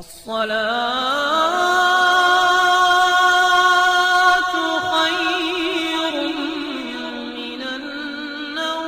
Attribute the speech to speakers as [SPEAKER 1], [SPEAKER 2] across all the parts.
[SPEAKER 1] الصلاة خير من النوم۔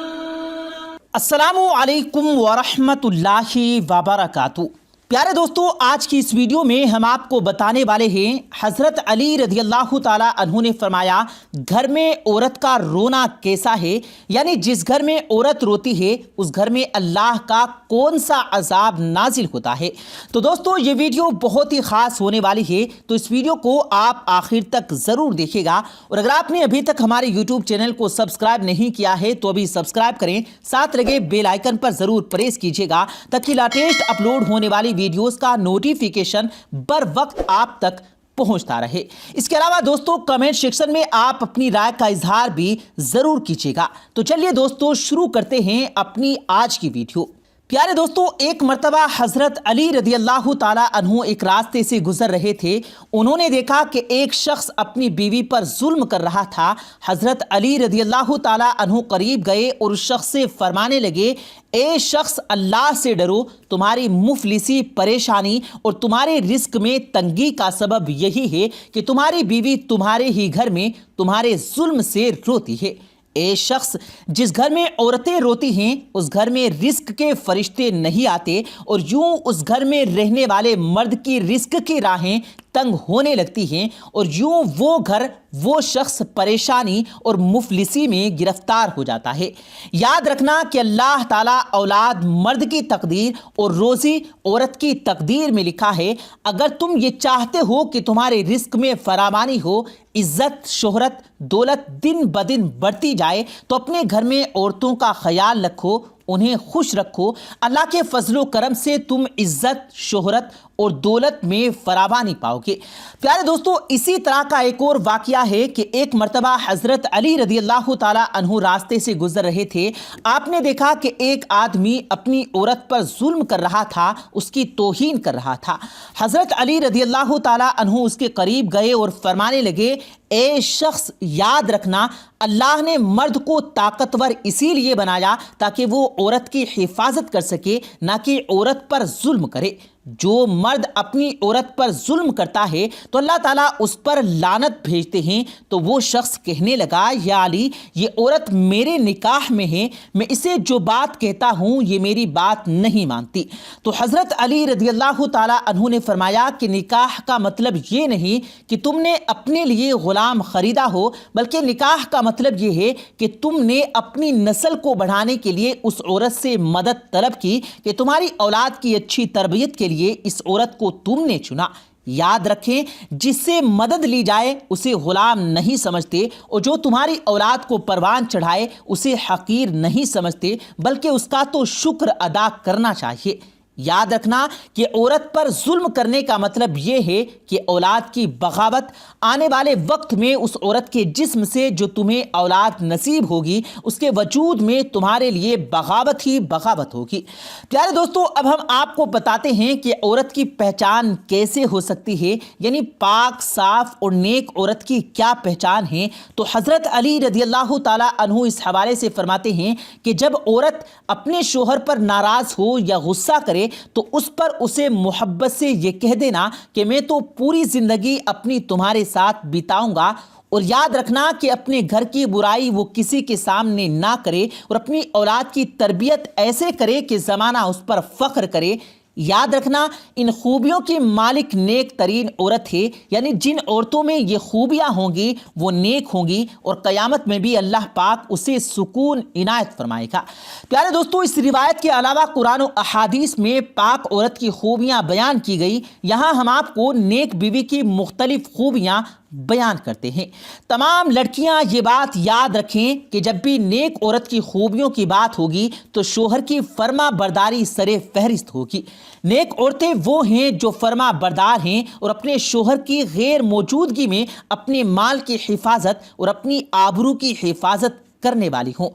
[SPEAKER 2] السلام علیکم ورحمۃ اللہ وبرکاتہ۔ پیارے دوستو، آج کی اس ویڈیو میں ہم آپ کو بتانے والے ہیں حضرت علی رضی اللہ تعالی عنہ نے فرمایا گھر میں عورت کا رونا کیسا ہے، یعنی جس گھر میں عورت روتی ہے اس گھر میں اللہ کا کون سا عذاب نازل ہوتا ہے۔ تو دوستو، یہ ویڈیو بہت ہی خاص ہونے والی ہے، تو اس ویڈیو کو آپ آخر تک ضرور دیکھیے گا، اور اگر آپ نے ابھی تک ہمارے یوٹیوب چینل کو سبسکرائب نہیں کیا ہے تو ابھی سبسکرائب کریں، ساتھ لگے بیل آئیکن پر ضرور پریس کیجیے گا تاکہ لیٹسٹ اپلوڈ ہونے والی ویڈیوز کا نوٹیفیکیشن بر وقت آپ تک پہنچتا رہے۔ اس کے علاوہ دوستو، کمنٹ سیکشن میں آپ اپنی رائے کا اظہار بھی ضرور کیجیے گا۔ تو چلیے دوستو، شروع کرتے ہیں اپنی آج کی ویڈیو۔ پیارے دوستو، ایک مرتبہ حضرت علی رضی اللہ تعالی عنہ ایک راستے سے گزر رہے تھے۔ انہوں نے دیکھا کہ ایک شخص اپنی بیوی پر ظلم کر رہا تھا۔ حضرت علی رضی اللہ تعالی عنہ قریب گئے اور اس شخص سے فرمانے لگے، اے شخص، اللہ سے ڈرو، تمہاری مفلسی، پریشانی اور تمہارے رزق میں تنگی کا سبب یہی ہے کہ تمہاری بیوی تمہارے ہی گھر میں تمہارے ظلم سے روتی ہے۔ اے شخص، جس گھر میں عورتیں روتی ہیں اس گھر میں رزق کے فرشتے نہیں آتے، اور یوں اس گھر میں رہنے والے مرد کی رزق کی راہیں تنگ ہونے لگتی ہیں، اور یوں وہ گھر، وہ شخص پریشانی اور مفلسی میں گرفتار ہو جاتا ہے۔ یاد رکھنا کہ اللہ تعالیٰ اولاد مرد کی تقدیر اور روزی عورت کی تقدیر میں لکھا ہے۔ اگر تم یہ چاہتے ہو کہ تمہارے رزق میں فراوانی ہو، عزت، شہرت، دولت دن بدن بڑھتی جائے، تو اپنے گھر میں عورتوں کا خیال رکھو، انہیں خوش رکھو۔ اللہ کے فضل و کرم سے تم عزت، شہرت اور دولت میں فراوانی پاؤ گے۔ پیارے دوستو، اسی طرح کا ایک اور واقعہ ہے کہ ایک مرتبہ حضرت علی رضی اللہ تعالی عنہ راستے سے گزر رہے تھے۔ آپ نے دیکھا کہ ایک آدمی اپنی عورت پر ظلم کر رہا تھا، اس کی توہین کر رہا تھا۔ حضرت علی رضی اللہ تعالی عنہ اس کے قریب گئے اور فرمانے لگے، اے شخص، یاد رکھنا اللہ نے مرد کو طاقتور اسی لیے بنایا تاکہ وہ عورت کی حفاظت کر سکے، نہ کہ عورت پر ظلم کرے۔ جو مرد اپنی عورت پر ظلم کرتا ہے تو اللہ تعالیٰ اس پر لعنت بھیجتے ہیں۔ تو وہ شخص کہنے لگا، یا علی، یہ عورت میرے نکاح میں ہے، میں اسے جو بات کہتا ہوں یہ میری بات نہیں مانتی۔ تو حضرت علی رضی اللہ تعالیٰ عنہ نے فرمایا کہ نکاح کا مطلب یہ نہیں کہ تم نے اپنے لیے غلام خریدا ہو، بلکہ نکاح کا مطلب یہ ہے کہ تم نے اپنی نسل کو بڑھانے کے لیے اس عورت سے مدد طلب کی کہ تمہاری اولاد کی اچھی تربیت کے لیے اس عورت کو تم نے چنا۔ یاد رکھیں، جس سے مدد لی جائے اسے غلام نہیں سمجھتے، اور جو تمہاری اولاد کو پروان چڑھائے اسے حقیر نہیں سمجھتے، بلکہ اس کا تو شکر ادا کرنا چاہیے۔ یاد رکھنا کہ عورت پر ظلم کرنے کا مطلب یہ ہے کہ اولاد کی بغاوت، آنے والے وقت میں اس عورت کے جسم سے جو تمہیں اولاد نصیب ہوگی اس کے وجود میں تمہارے لیے بغاوت ہی بغاوت ہوگی۔ پیارے دوستو، اب ہم آپ کو بتاتے ہیں کہ عورت کی پہچان کیسے ہو سکتی ہے، یعنی پاک، صاف اور نیک عورت کی کیا پہچان ہے۔ تو حضرت علی رضی اللہ تعالی عنہ اس حوالے سے فرماتے ہیں کہ جب عورت اپنے شوہر پر ناراض ہو یا غصہ کرے تو اس پر اسے محبت سے یہ کہہ دینا کہ میں تو پوری زندگی اپنی تمہارے ساتھ بتاؤں گا، اور یاد رکھنا کہ اپنے گھر کی برائی وہ کسی کے سامنے نہ کرے، اور اپنی اولاد کی تربیت ایسے کرے کہ زمانہ اس پر فخر کرے۔ یاد رکھنا ان خوبیوں کی مالک نیک ترین عورت ہے، یعنی جن عورتوں میں یہ خوبیاں ہوں گی وہ نیک ہوں گی اور قیامت میں بھی اللہ پاک اسے سکون عنایت فرمائے گا۔ پیارے دوستو، اس روایت کے علاوہ قرآن و احادیث میں پاک عورت کی خوبیاں بیان کی گئی۔ یہاں ہم آپ کو نیک بیوی کی مختلف خوبیاں بیان کرتے ہیں۔ تمام لڑکیاں یہ بات یاد رکھیں کہ جب بھی نیک عورت کی خوبیوں کی بات ہوگی تو شوہر کی فرما برداری سر فہرست ہوگی۔ نیک عورتیں وہ ہیں جو فرما بردار ہیں اور اپنے شوہر کی غیر موجودگی میں اپنے مال کی حفاظت اور اپنی آبرو کی حفاظت کرنے والی ہوں۔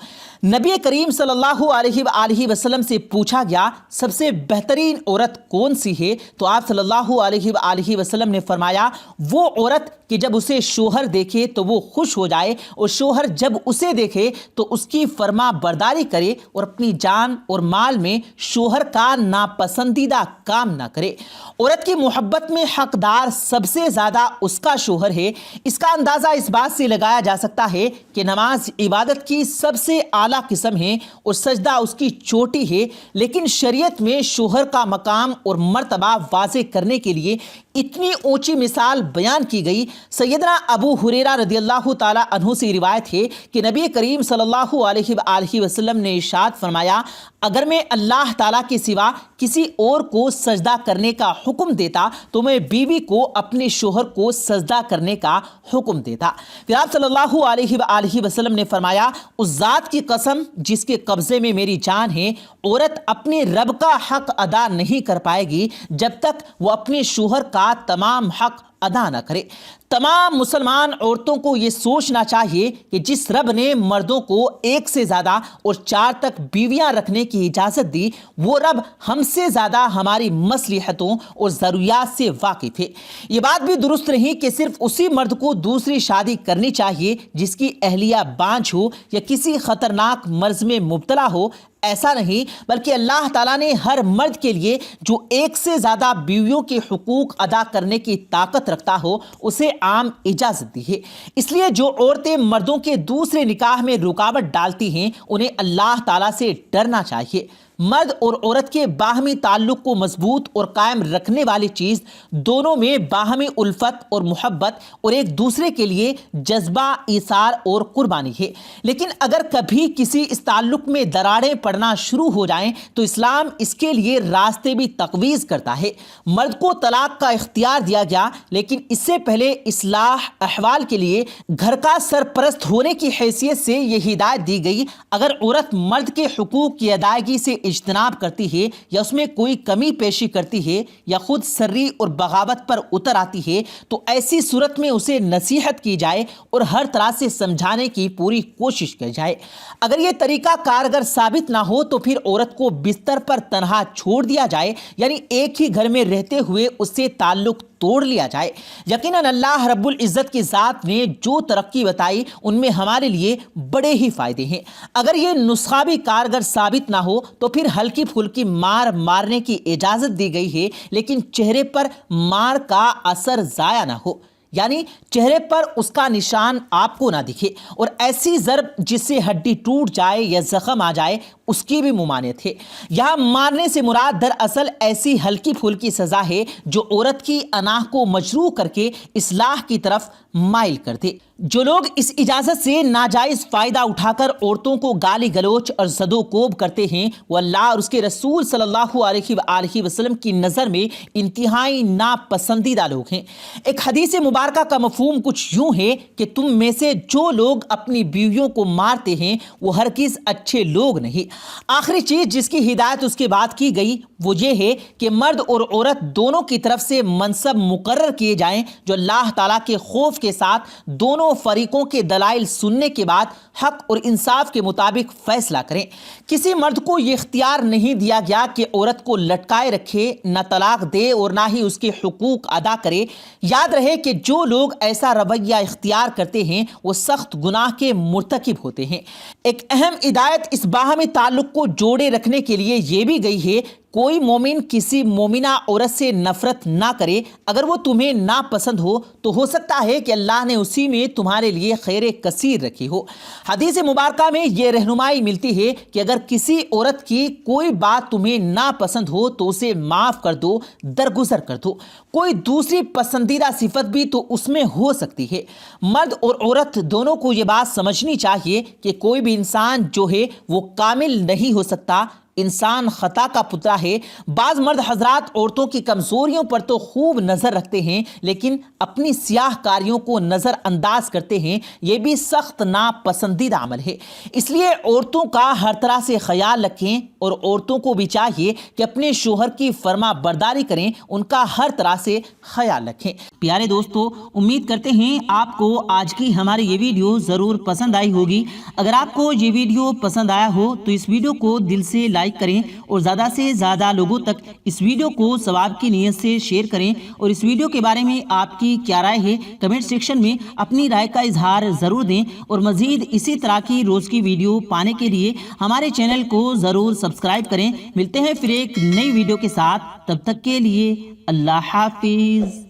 [SPEAKER 2] نبی کریم صلی اللہ علیہ وآلہ وسلم سے پوچھا گیا سب سے بہترین عورت کون سی ہے، تو آپ صلی اللہ علیہ وآلہ وسلم نے فرمایا وہ عورت کہ جب اسے شوہر دیکھے تو وہ خوش ہو جائے، اور شوہر جب اسے دیکھے تو اس کی فرما برداری کرے اور اپنی جان اور مال میں شوہر کا ناپسندیدہ کام نہ کرے۔ عورت کی محبت میں حقدار سب سے زیادہ اس کا شوہر ہے۔ اس کا اندازہ اس بات سے لگایا جا سکتا ہے کہ نماز عبادت کی سب سے اعلیٰ قسم ہے اور سجدہ اس کی چوٹی ہے، لیکن شریعت میں شوہر کا مقام اور مرتبہ واضح کرنے کے لیے اتنی اونچی مثال بیان کی گئی۔ سیدنا ابو ہریرہ رضی اللہ تعالی عنہ سے روایت ہے کہ نبی کریم صلی اللہ علیہ وآلہ وسلم نے ارشاد فرمایا اگر میں اللہ تعالیٰ کے سوا کسی اور کو سجدہ کرنے کا حکم دیتا تو میں بیوی کو اپنے شوہر کو سجدہ کرنے کا حکم دیتا۔ پھر آپ صلی اللہ علیہ وآلہ وسلم نے فرمایا اس ذات کی قسم جس کے قبضے میں میری جان ہے، عورت اپنے رب کا حق ادا نہیں کر پائے گی جب تک وہ اپنے شوہر کا تمام حق ادا نہ کرے۔ تمام مسلمان عورتوں کو یہ سوچنا چاہیے کہ جس رب نے مردوں کو 1 سے زیادہ اور 4 تک بیویاں رکھنے کی اجازت دی، وہ رب ہم سے زیادہ ہماری مصلحتوں اور ضروریات سے واقف ہے۔ یہ بات بھی درست نہیں کہ صرف اسی مرد کو دوسری شادی کرنی چاہیے جس کی اہلیہ بانجھ ہو یا کسی خطرناک مرض میں مبتلا ہو۔ ایسا نہیں، بلکہ اللہ تعالیٰ نے ہر مرد کے لیے جو 1 سے زیادہ بیویوں کے حقوق ادا کرنے کی طاقت رکھتا ہو اسے عام اجازت دی ہے۔ اس لیے جو عورتیں مردوں کے دوسرے نکاح میں رکاوٹ ڈالتی ہیں انہیں اللہ تعالیٰ سے ڈرنا چاہیے۔ مرد اور عورت کے باہمی تعلق کو مضبوط اور قائم رکھنے والی چیز دونوں میں باہمی الفت اور محبت اور ایک دوسرے کے لیے جذبہ، ایثار اور قربانی ہے۔ لیکن اگر کبھی کسی اس تعلق میں دراڑیں پڑنا شروع ہو جائیں تو اسلام اس کے لیے راستے بھی تجویز کرتا ہے۔ مرد کو طلاق کا اختیار دیا گیا، لیکن اس سے پہلے اصلاح احوال کے لیے گھر کا سرپرست ہونے کی حیثیت سے یہ ہدایت دی گئی اگر عورت مرد کے حقوق کی ادائیگی سے اجتناب کرتی ہے یا اس میں کوئی کمی پیشی کرتی ہے یا خود سری اور بغاوت پر اتر آتی ہے تو ایسی صورت میں اسے نصیحت کی جائے اور ہر طرح سے سمجھانے کی پوری کوشش کی جائے۔ اگر یہ طریقہ کارگر ثابت نہ ہو تو پھر عورت کو بستر پر تنہا چھوڑ دیا جائے، یعنی ایک ہی گھر میں رہتے ہوئے اس سے تعلق توڑ لیا جائے۔ یقیناً اللہ رب العزت کی ذات نے جو ترقی بتائی ان میں ہمارے لیے بڑے ہی فائدے ہیں۔ اگر یہ نسخہ بھی کارگر ثابت نہ ہو تو پھر ہلکی پھلکی مارنے کی اجازت دی گئی ہے، لیکن چہرے پر مار کا اثر ضائع نہ ہو، یعنی چہرے پر اس کا نشان آپ کو نہ دکھے، اور ایسی ضرب جس سے ہڈی ٹوٹ جائے یا زخم آ جائے اس کی بھی ممانعت ہے۔ یہاں مارنے سے مراد دراصل ایسی ہلکی پھلکی سزا ہے جو عورت کی انا کو مجروح کر کے اصلاح کی طرف مائل کر دے۔ جو لوگ اس اجازت سے ناجائز فائدہ اٹھا کر عورتوں کو گالی گلوچ اور زد و کوب کرتے ہیں وہ اللہ اور اس کے رسول صلی اللہ علیہ وآلہ وسلم کی نظر میں انتہائی ناپسندیدہ لوگ ہیں۔ ایک حدیث مبارکہ کا مفہوم کچھ یوں ہے کہ تم میں سے جو لوگ اپنی بیویوں کو مارتے ہیں وہ ہرگز اچھے لوگ نہیں۔ آخری چیز جس کی ہدایت اس کے بعد کی گئی وہ یہ ہے کہ مرد اور عورت دونوں کی طرف سے منصب مقرر کیے جائیں جو اللہ تعالیٰ کے خوف کے ساتھ دونوں فریقوں کے دلائل سننے کے بعد حق اور انصاف کے مطابق فیصلہ کریں۔ کسی مرد کو یہ اختیار نہیں دیا گیا کہ عورت کو لٹکائے رکھے، نہ طلاق دے اور نہ ہی اس کے حقوق ادا کرے۔ یاد رہے کہ جو لوگ ایسا رویہ اختیار کرتے ہیں وہ سخت گناہ کے مرتکب ہوتے ہیں۔ ایک اہم ہدایت اس باہمی تعلق کو جوڑے رکھنے کے لیے یہ بھی گئی ہے کوئی مومن کسی مومنہ عورت سے نفرت نہ کرے۔ اگر وہ تمہیں ناپسند ہو سکتا ہے کہ اللہ نے اسی میں تمہارے لیے خیر کثیر رکھی ہو۔ حدیث مبارکہ میں یہ رہنمائی ملتی ہے کہ اگر کسی عورت کی کوئی بات تمہیں ناپسند ہو تو اسے معاف کر دو، درگزر کر دو۔ کوئی دوسری پسندیدہ صفت بھی تو اس میں ہو سکتی ہے۔ مرد اور عورت دونوں کو یہ بات سمجھنی چاہیے کہ کوئی بھی انسان جو ہے وہ کامل نہیں ہو سکتا، انسان خطا کا پتلا ہے۔ بعض مرد حضرات عورتوں کی کمزوریوں پر تو خوب نظر رکھتے ہیں لیکن اپنی سیاہ کاریوں کو نظر انداز کرتے ہیں، یہ بھی سخت ناپسندیدہ عمل ہے۔ اس لیے عورتوں کا ہر طرح سے خیال رکھیں اور عورتوں کو بھی چاہیے کہ اپنے شوہر کی فرما برداری کریں، ان کا ہر طرح سے خیال رکھیں۔ پیارے دوستو، امید کرتے ہیں آپ کو آج کی ہماری یہ ویڈیو ضرور پسند آئی ہوگی۔ اگر آپ کو یہ ویڈیو پسند آیا ہو تو اس ویڈیو کو دل سے لائک کریں اور زیادہ سے زیادہ لوگوں تک اس ویڈیو کو ثواب کی نیت سے شیئر کریں، اور اس ویڈیو کے بارے میں آپ کی کیا رائے ہے کمنٹ سیکشن میں اپنی رائے کا اظہار ضرور دیں، اور مزید اسی طرح کی روز کی ویڈیو پانے کے لیے ہمارے چینل کو ضرور سبسکرائب کریں۔ ملتے ہیں پھر ایک نئی ویڈیو کے ساتھ، تب تک کے لیے اللہ حافظ۔